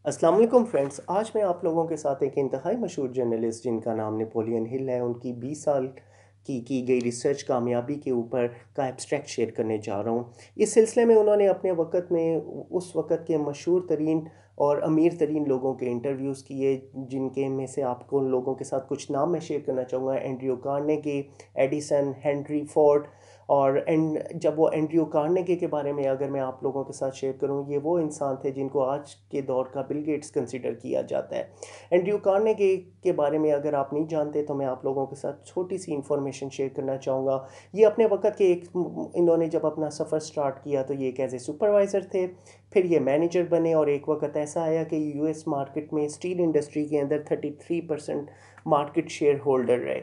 अस्सलाम वालेकुम फ्रेंड्स। आज मैं आप लोगों के साथ एक इंतहाई मशहूर जर्नलिस्ट जिनका नाम नेपोलियन हिल है, उनकी 20 साल की गई रिसर्च कामयाबी के ऊपर का एब्स्ट्रैक्ट शेयर करने जा रहा हूँ। इस सिलसिले में उन्होंने अपने वक़्त में उस वक़्त के मशहूर तरीन और अमीर तरीन लोगों के इंटरव्यूज़ किए, जिनके में से आपको उन लोगों के साथ कुछ नाम मैं शेयर करना चाहूँगा। Andrew Carnegie, Edison, Henry Ford. और जब वो एंड्रयू कार्नेगी के बारे में अगर मैं आप लोगों के साथ शेयर करूं, ये वो इंसान थे जिनको आज के दौर का बिल गेट्स कंसिडर किया जाता है। एंड्रयू कार्नेगी के बारे में अगर आप नहीं जानते तो मैं आप लोगों के साथ छोटी सी इंफॉर्मेशन शेयर करना चाहूँगा। ये अपने वक्त के एक इन्होंने जब अपना सफ़र स्टार्ट किया तो ये एक एज ए सुपरवाइज़र थे, फिर ये मैनेजर बने और एक वक्त ऐसा आया कि यूएस मार्केट में स्टील इंडस्ट्री के अंदर 33% मार्केट शेयर होल्डर रहे।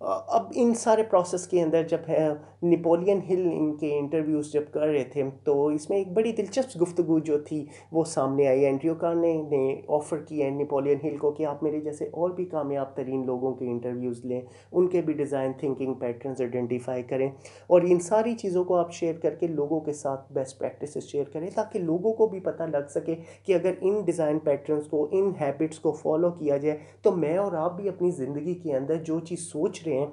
अब इन सारे प्रोसेस के अंदर जब है नेपोलियन हिल इनके इंटरव्यूज़ जब कर रहे थे तो इसमें एक बड़ी दिलचस्प गुफ्तगू जो थी वो सामने आई। एंड्रयू कार्ने ने ऑफ़र किया है नेपोलियन हिल को कि आप मेरे जैसे और भी कामयाब तरीन लोगों के इंटरव्यूज़ लें, उनके भी डिज़ाइन थिंकिंग पैटर्न्स आइडेंटिफाई करें और इन सारी चीज़ों को आप शेयर करके लोगों के साथ बेस्ट प्रैक्टिसेस शेयर करें, ताकि लोगों को भी पता लग सके कि अगर इन डिज़ाइन पैटर्न्स को, इन हैबिट्स को फॉलो किया जाए तो मैं और आप भी अपनी ज़िंदगी के अंदर जो चीज़ सोच रहे हैं,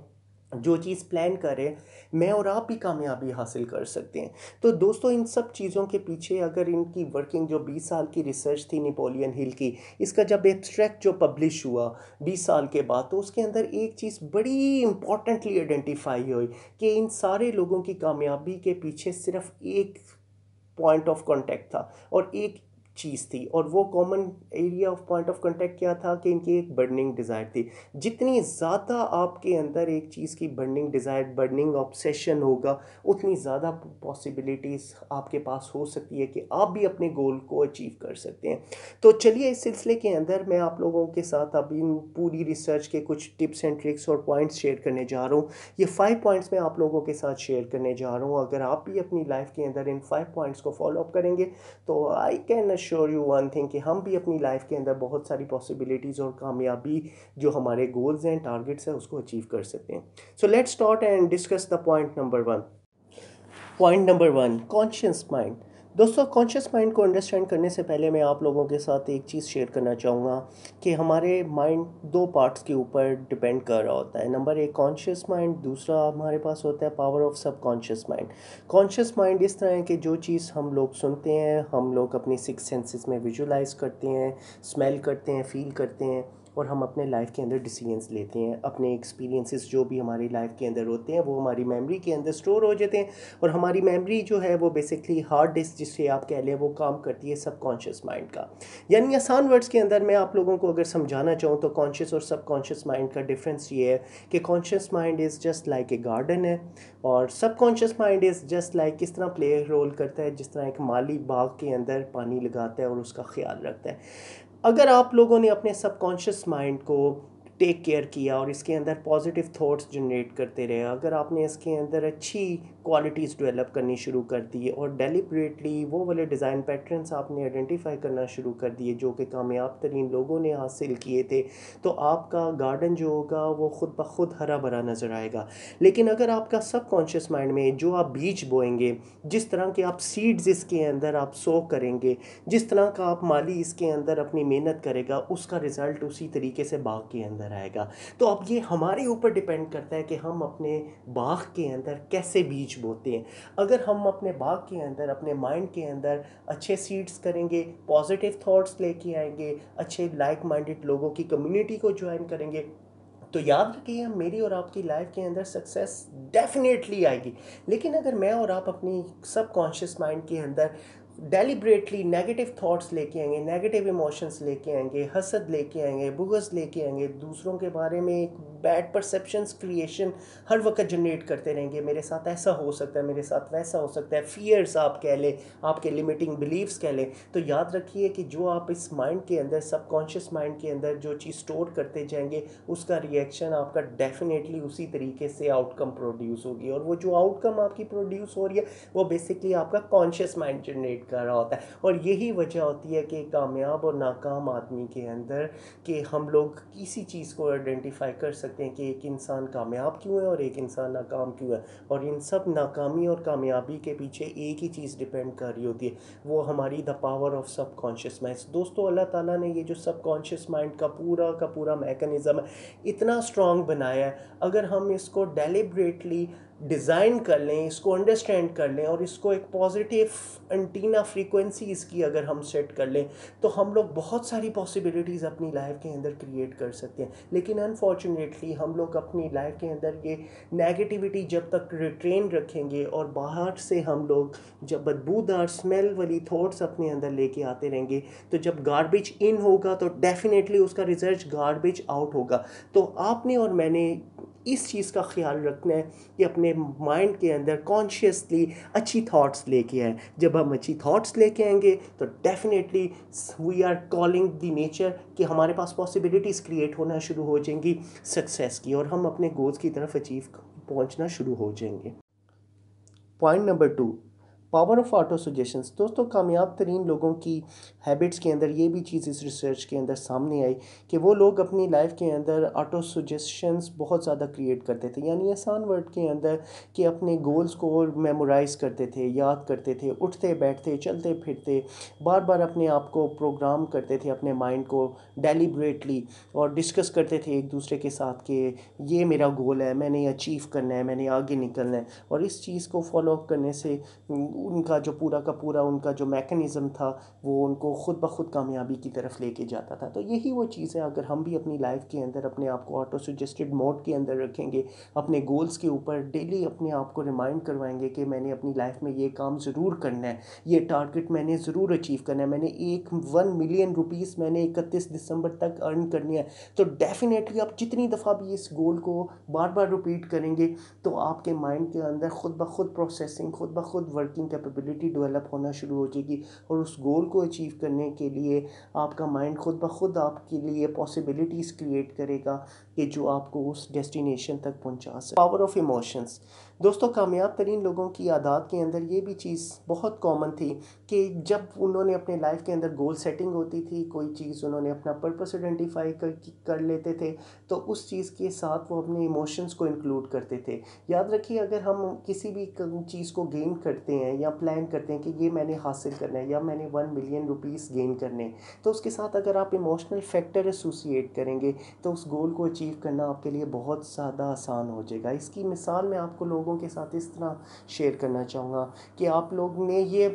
जो चीज़ प्लान करें, मैं और आप भी कामयाबी हासिल कर सकते हैं। तो दोस्तों, इन सब चीज़ों के पीछे अगर इनकी वर्किंग जो 20 साल की रिसर्च थी नेपोलियन हिल की, इसका जब एब्स्ट्रैक्ट जो पब्लिश हुआ 20 साल के बाद, तो उसके अंदर एक चीज़ बड़ी इंपॉर्टेंटली आइडेंटिफाई हुई कि इन सारे लोगों की कामयाबी के पीछे सिर्फ एक पॉइंट ऑफ कांटेक्ट था और एक चीज़ थी, और वो common area of point of contact क्या था कि इनकी एक बर्निंग डिज़ायर थी। जितनी ज़्यादा आपके अंदर एक चीज़ की बर्निंग डिज़ायर, बर्निंग ऑब्सेशन होगा, उतनी ज़्यादा पॉसिबिलिटीज़ आपके पास हो सकती है कि आप भी अपने गोल को अचीव कर सकते हैं। तो चलिए, इस सिलसिले के अंदर मैं आप लोगों के साथ अब इन पूरी रिसर्च के कुछ टिप्स एंड ट्रिक्स और पॉइंट्स शेयर करने जा रहा हूँ। ये 5 पॉइंट्स मैं आप लोगों के साथ शेयर करने जा रहा हूँ। अगर आप भी अपनी लाइफ के अंदर इन 5 पॉइंट्स को फॉलो अप करेंगे तो I can assure you one thing कि हम भी अपनी लाइफ के अंदर बहुत सारी पॉसिबिलिटीज़ और कामयाबी जो हमारे गोल्स हैं, टारगेट्स हैं, उसको अचीव कर सकते हैं। So let's start and discuss the point number 1। Point number 1, conscious mind. दोस्तों, कॉन्शियस माइंड को अंडरस्टैंड करने से पहले मैं आप लोगों के साथ एक चीज़ शेयर करना चाहूँगा कि हमारे माइंड दो पार्ट्स के ऊपर डिपेंड कर रहा होता है। नंबर एक कॉन्शियस माइंड, दूसरा हमारे पास होता है power of subconscious mind. Conscious mind इस तरह है कि जो चीज़ हम लोग सुनते हैं, हम लोग अपनी सिक्स सेंसेस में विजुलाइज करते हैं, स्मेल करते हैं, फील करते हैं, और हम अपने लाइफ के अंदर डिसीजंस लेते हैं। अपने एक्सपीरियंसेस जो भी हमारी लाइफ के अंदर होते हैं वो हमारी मेमोरी के अंदर स्टोर हो जाते हैं, और हमारी मेमोरी जो है वो बेसिकली हार्ड डिस्क जिसे आप कह लें, वो काम करती है सबकॉन्शियस माइंड का। यानी आसान वर्ड्स के अंदर मैं आप लोगों को अगर समझाना चाहूँ तो कॉन्शियस और सबकॉन्शियस माइंड का डिफरेंस ये है कि conscious mind is just like a garden है, और subconscious mind is just like किस तरह प्ले रोल करता है, जिस तरह एक माली बाग के अंदर पानी लगाता है और उसका ख्याल रखता है। अगर आप लोगों ने अपने सबकॉन्शियस माइंड को टेक केयर किया और इसके अंदर पॉजिटिव थॉट्स जनरेट करते रहे, अगर आपने इसके अंदर अच्छी क्वालिटीज़ डेवलप करनी शुरू कर दी और डेलिबरेटली वो वाले डिज़ाइन पैटर्न्स आपने आइडेंटिफाई करना शुरू कर दिए जो कि कामयाब तरीन लोगों ने हासिल किए थे, तो आपका गार्डन जो होगा वो खुद ब खुद हरा भरा नज़र आएगा। लेकिन अगर आपका सबकॉन्शियस माइंड में जो आप बीज बोएंगे, जिस तरह के आप सीड्स इसके अंदर आप सो करेंगे, जिस तरह का आप माली इसके अंदर अपनी मेहनत करेगा, उसका रिज़ल्ट उसी तरीके से बाग के अंदर आएगा। तो अब ये हमारे ऊपर डिपेंड करता है कि हम अपने बाग के अंदर कैसे बीज बोते हैं। अगर हम अपने बाग के अंदर, अपने माइंड के अंदर अच्छे सीड्स करेंगे, पॉजिटिव थॉट्स लेके आएंगे, अच्छे लाइक माइंडेड लोगों की कम्युनिटी को ज्वाइन करेंगे, तो याद रखिए मेरी और आपकी लाइफ के अंदर सक्सेस डेफिनेटली आएगी। लेकिन अगर मैं और आप अपनी सबकॉन्शियस माइंड के अंदर डेलिबरेटली नेगेटिव थॉट्स लेके आएंगे, नेगेटिव इमोशंस लेके आएंगे, हसद लेके आएंगे, बुग़्ज़ लेके आएंगे, दूसरों के बारे में एक बैड परसेप्शंस क्रिएशन हर वक्त जनरेट करते रहेंगे, मेरे साथ ऐसा हो सकता है, मेरे साथ वैसा हो सकता है, फियर्स आप कह लें, आपके लिमिटिंग बिलीव्स कह लें, तो याद रखिए कि जो आप इस माइंड के अंदर, सबकॉन्शियस माइंड के अंदर जो चीज़ स्टोर करते जाएंगे, उसका रिएक्शन आपका डेफिनेटली उसी तरीके से आउटकम प्रोड्यूस होगी, और वो जो आउटकम आपकी प्रोड्यूस हो रही है वो बेसिकली आपका कॉन्शियस माइंड जनरेट कर रहा होता है। और यही वजह होती है कि कामयाब और नाकाम आदमी के अंदर कि हम लोग किसी चीज़ को आइडेंटिफाई कर सकते हैं कि एक इंसान कामयाब क्यों है और एक इंसान नाकाम क्यों है, और इन सब नाकामी और कामयाबी के पीछे एक ही चीज़ डिपेंड कर रही होती है, वो हमारी the power of subconscious mind. दोस्तों, अल्लाह ताला ने ये जो सबकॉन्शियस माइंड का पूरा मैकेनिज़्म है इतना स्ट्रांग बनाया है, अगर हम इसको डेलिब्रेटली डिज़ाइन कर लें, इसको अंडरस्टैंड कर लें और इसको एक पॉजिटिव एंटीना फ्रीक्वेंसी इसकी अगर हम सेट कर लें, तो हम लोग बहुत सारी पॉसिबिलिटीज़ अपनी लाइफ के अंदर क्रिएट कर सकते हैं। लेकिन अनफॉर्चुनेटली हम लोग अपनी लाइफ के अंदर ये नेगेटिविटी जब तक रिट्रेन रखेंगे और बाहर से हम लोग जब बदबूदार स्मेल वाली थॉट्स अपने अंदर लेके आते रहेंगे, तो जब गार्बेज इन होगा तो डेफिनेटली उसका रिजल्ट गार्बेज आउट होगा। तो आपने और मैंने इस चीज़ का ख्याल रखना है कि अपने माइंड के अंदर कॉन्शियसली अच्छी थॉट्स लेके आए। जब हम अच्छी थॉट्स लेके आएंगे तो definitely we are calling the nature कि हमारे पास पॉसिबिलिटीज़ क्रिएट होना शुरू हो जाएंगी सक्सेस की, और हम अपने गोल्स की तरफ अचीव पहुंचना शुरू हो जाएंगे। Point number 2, power of auto suggestions. दोस्तों, कामयाब तरीन लोगों की हैबिट्स के अंदर ये भी चीज़ इस रिसर्च के अंदर सामने आई कि वो लोग अपनी लाइफ के अंदर ऑटो सजेशंस बहुत ज़्यादा क्रिएट करते थे, यानी आसान वर्ड के अंदर कि अपने गोल्स को मेमोराइज करते थे, याद करते थे, उठते बैठते चलते फिरते बार बार अपने आप को प्रोग्राम करते थे, अपने माइंड को डेलिब्रेटली, और डिस्कस करते थे एक दूसरे के साथ कि ये मेरा गोल है, मैंने अचीव करना है, मैंने आगे निकलना है। और इस चीज़ को फॉलो अप करने से उनका जो पूरा का पूरा उनका जो मैकेनिज़्म था वो उनको खुद ब खुद कामयाबी की तरफ लेके जाता था। तो यही वो चीज़ है, अगर हम भी अपनी लाइफ के अंदर अपने आप को ऑटो सजेस्टेड मोड के अंदर रखेंगे, अपने गोल्स के ऊपर डेली अपने आप को रिमाइंड करवाएंगे कि मैंने अपनी लाइफ में ये काम ज़रूर करना है, ये टारगेट मैंने ज़रूर अचीव करना है, मैंने 1 मिलियन रुपीज़ मैंने 31 दिसंबर तक अर्न करनी है, तो डेफिनेटली आप जितनी दफ़ा भी इस गोल को बार बार रिपीट करेंगे तो आपके माइंड के अंदर खुद ब खुद प्रोसेसिंग, खुद ब खुद वर्किंग कैपेबिलिटी डेवलप होना शुरू हो जाएगी, और उस गोल को अचीव करने के लिए आपका माइंड खुद ब खुद आपके लिए पॉसिबिलिटीज़ क्रिएट करेगा कि जो आपको उस डेस्टिनेशन तक पहुंचा सके। Power of emotions. दोस्तों, कामयाब तरीन लोगों की आदत के अंदर ये भी चीज़ बहुत कॉमन थी कि जब उन्होंने अपने लाइफ के अंदर गोल सेटिंग होती थी, कोई चीज़ उन्होंने अपना पर्पस आइडेंटिफाई कर लेते थे, तो उस चीज़ के साथ वो अपने इमोशंस को इंक्लूड करते थे। याद रखिए, अगर हम किसी भी चीज़ को गेन करते हैं या प्लान करते हैं कि ये मैंने हासिल करना है या मैंने 1 मिलियन रुपीज़ गेन करने हैं, तो उसके साथ अगर आप इमोशनल फैक्टर एसोसिएट करेंगे तो उस गोल को अचीव करना आपके लिए बहुत ज़्यादा आसान हो जाएगा। इसकी मिसाल मैं आपको लोगों के साथ इस तरह शेयर करना चाहूँगा कि आप लोग ने ये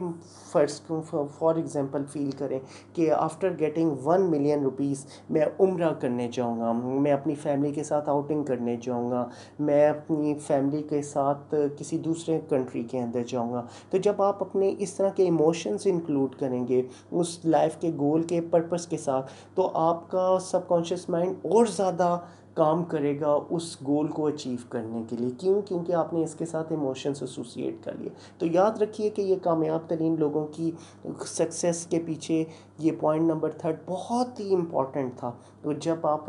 फर्स्ट फॉर एग्जांपल फील करें कि आफ्टर गेटिंग 1 मिलियन रुपीज़ मैं उम्रा करने जाऊँगा, मैं अपनी फैमिली के साथ आउटिंग करने जाऊँगा, मैं अपनी फैमिली के साथ किसी दूसरे कंट्री के अंदर जाऊँगा। तो जब आप अपने इस तरह के इमोशंस इंक्लूड करेंगे उस लाइफ के गोल के पर्पस के साथ, तो आपका सबकॉन्शियस माइंड और ज़्यादा काम करेगा उस गोल को अचीव करने के लिए। क्यों? क्योंकि आपने इसके साथ इमोशंस एसोसिएट कर लिए। तो याद रखिए कि ये कामयाब तरीन लोगों की सक्सेस के पीछे ये पॉइंट नंबर 3 बहुत ही इम्पॉर्टेंट था। तो जब आप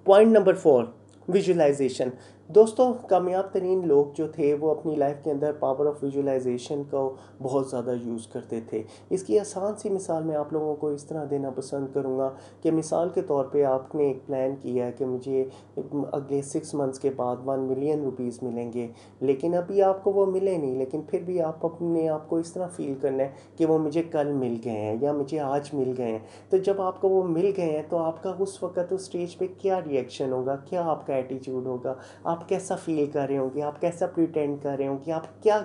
पॉइंट नंबर 4, विजुअलाइजेशन। दोस्तों, कामयाब तरीन लोग जो थे वो अपनी लाइफ के अंदर पावर ऑफ विजुअलाइजेशन को बहुत ज़्यादा यूज़ करते थे। इसकी आसान सी मिसाल मैं आप लोगों को इस तरह देना पसंद करूँगा कि मिसाल के तौर पे आपने एक प्लान किया है कि मुझे अगले 6 मंथ्स के बाद 1 मिलियन रुपीज़ मिलेंगे, लेकिन अभी आपको वो मिले नहीं, लेकिन फिर भी आप अपने आप को इस तरह फील करना है कि वो मुझे कल मिल गए हैं या मुझे आज मिल गए हैं। तो जब आपको वो मिल गए हैं तो आपका उस वक़्त उस स्टेज पे क्या रिएक्शन होगा, क्या आपका एटीट्यूड होगा, आप कैसा फील कर रहे होंगे, आप कैसा प्रिटेंड कर रहे होंगे, आप क्या,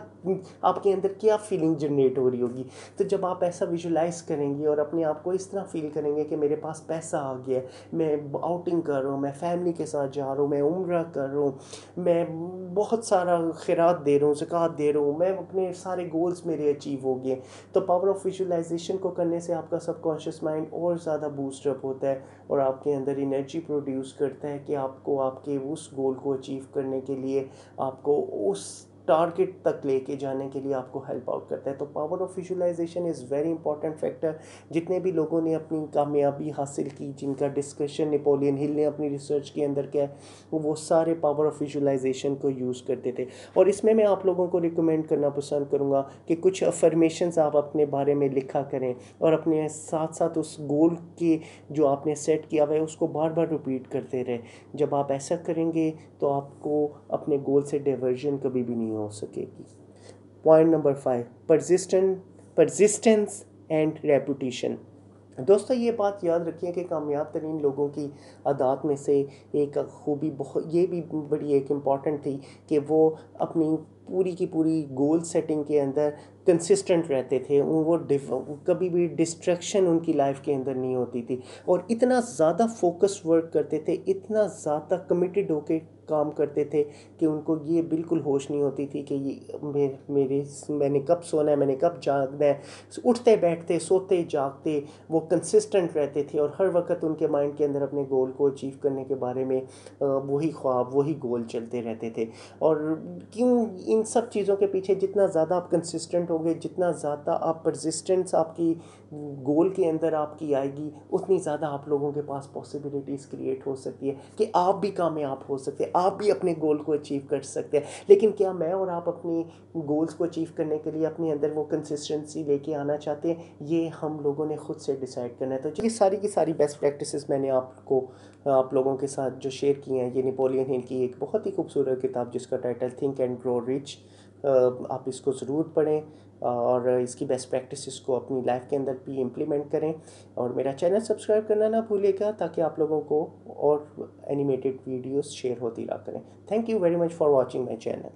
आपके अंदर क्या फीलिंग जनरेट हो रही होगी। तो जब आप ऐसा विजुलाइज करेंगे और अपने आप को इस तरह फील करेंगे कि मेरे पास पैसा आ गया है, मैं आउटिंग कर रहा हूँ, मैं फैमिली के साथ जा रहा हूँ, मैं उम्रा कर रहा हूँ, मैं बहुत सारा खैरात दे रहा हूँ, ज़कात दे रहा हूँ, मैं अपने सारे गोल्स मेरे अचीव हो गए। तो पावर ऑफ विजुलाइजेशन को करने से आपका सबकॉन्शियस माइंड और ज़्यादा बूस्ट अप होता है और आपके अंदर एनर्जी प्रोड्यूस करता है कि आपको आपके उस गोल को अचीव करने के लिए आपको उस टारगेट तक लेके जाने के लिए आपको हेल्प आउट करता है। तो power of visualization is very important factor. जितने भी लोगों ने अपनी कामयाबी हासिल की, जिनका डिस्कशन नेपोलियन हिल ने अपनी रिसर्च के अंदर किया, वो सारे पावर ऑफ विजुअलाइजेशन को यूज़ करते थे। और इसमें मैं आप लोगों को रिकमेंड करना पसंद करूँगा कि कुछ अफर्मेशंस आप अपने बारे में लिखा करें, और अपने साथ साथ उस गोल के जो आपने सेट किया हुआ है उसको बार बार रिपीट करते रहे। जब आप ऐसा करेंगे तो आपको अपने गोल से डाइवर्जन कभी भी नहीं हो सकेगी। Point number 5, persistence and reputation. दोस्तों ये बात याद रखिए कि कामयाब तरीन लोगों की आदत में से एक खूबी बहुत ये भी बड़ी एक इम्पॉर्टेंट थी कि वो अपनी पूरी की पूरी गोल सेटिंग के अंदर कंसिस्टेंट रहते थे। कभी भी डिस्ट्रैक्शन उनकी लाइफ के अंदर नहीं होती थी, और इतना ज़्यादा फोकस वर्क करते थे, इतना ज़्यादा कमिटेड होके काम करते थे कि उनको ये बिल्कुल होश नहीं होती थी कि ये मैंने कब सोना है, मैंने कब जागना है। उठते बैठते सोते जागते वो कंसिस्टेंट रहते थे, और हर वक्त उनके माइंड के अंदर अपने गोल को अचीव करने के बारे में वही ख्वाब वही गोल चलते रहते थे। और क्यों इन सब चीज़ों के पीछे जितना ज़्यादा आप कंसिस्टेंट होंगे, जितना ज़्यादा आप परसिस्टेंस आपकी गोल के अंदर आपकी आएगी, उतनी ज़्यादा आप लोगों के पास पॉसिबिलिटीज़ क्रिएट हो सकती है कि आप भी कामयाब हो सकते हैं, आप भी अपने गोल को अचीव कर सकते हैं। लेकिन क्या मैं और आप अपनी गोल्स को अचीव करने के लिए अपने अंदर वो कंसिस्टेंसी लेके आना चाहते हैं? ये हम लोगों ने खुद से डिसाइड करना है। तो ये सारी की सारी बेस्ट प्रैक्टिसेस मैंने आप लोगों के साथ जो शेयर किए हैं, ये नेपोलियन हिल की एक बहुत ही खूबसूरत किताब जिसका title think and grow rich. आप इसको ज़रूर पढ़ें, और इसकी बेस्ट प्रैक्टिसेस को अपनी लाइफ के अंदर भी इम्प्लीमेंट करें। और मेरा चैनल सब्सक्राइब करना ना भूलिएगा, ताकि आप लोगों को और एनिमेटेड वीडियोस शेयर होती रहा करें। Thank you very much for watching my channel.